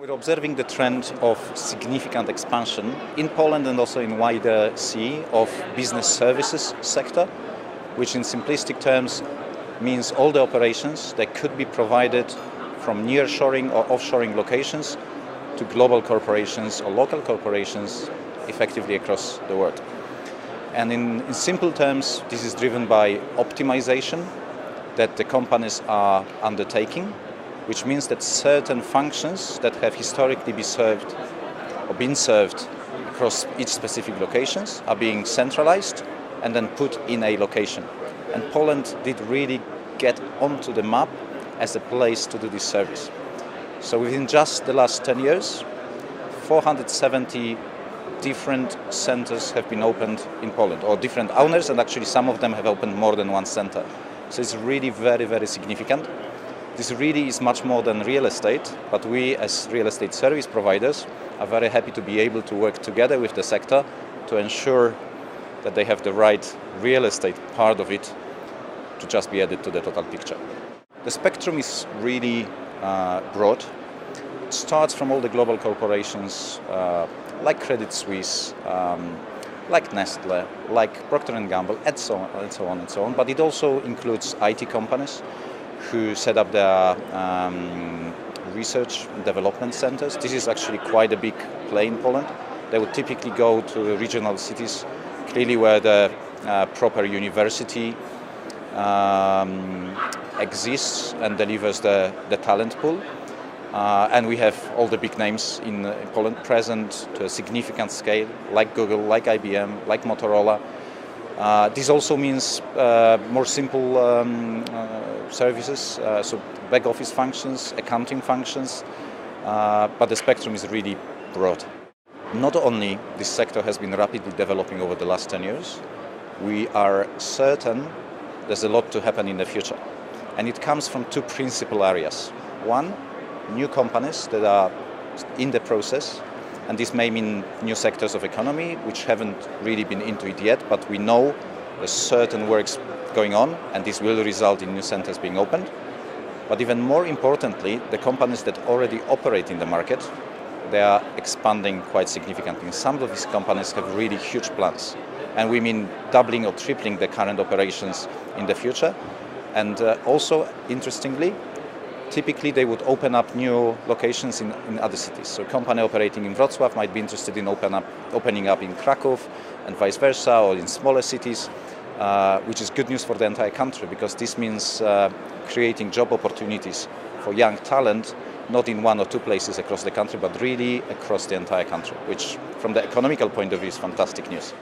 We're observing the trend of significant expansion in Poland and also in wider CEE of business services sector, which in simplistic terms means all the operations that could be provided from nearshoring or offshoring locations to global corporations or local corporations effectively across the world. And in simple terms, this is driven by optimization that the companies are undertaking, which means that certain functions that have historically been served across each specific locations are being centralized and then put in a location. And Poland did really get onto the map as a place to do this service. So within just the last 10 years, 470 different centers have been opened in Poland, or different owners, and actually some of them have opened more than one center. So it's really very, very significant. This really is much more than real estate, but we as real estate service providers are very happy to be able to work together with the sector to ensure that they have the right real estate part of it to just be added to the total picture. The spectrum is really broad. It starts from all the global corporations like Credit Suisse, like Nestle, like Procter & Gamble, and so on and so on and so on. But it also includes IT companies who set up their research and development centers. This is actually quite a big play in Poland. They would typically go to regional cities, clearly where the proper university exists and delivers the talent pool. And we have all the big names in Poland present to a significant scale, like Google, like IBM, like Motorola. This also means more simple services, so back office functions, accounting functions, but the spectrum is really broad. Not only this sector has been rapidly developing over the last 10 years, we are certain there's a lot to happen in the future. And it comes from two principal areas. One, new companies that are in the process, and this may mean new sectors of economy which haven't really been into it yet, but we know there's certain works going on and this will result in new centers being opened. But even more importantly, the companies that already operate in the market, they are expanding quite significantly. Some of these companies have really huge plans, and we mean doubling or tripling the current operations in the future. And also, interestingly, typically they would open up new locations in other cities. So a company operating in Wrocław might be interested in opening up in Kraków and vice versa, or in smaller cities, which is good news for the entire country, because this means creating job opportunities for young talent, not in one or two places across the country, but really across the entire country, which from the economical point of view is fantastic news.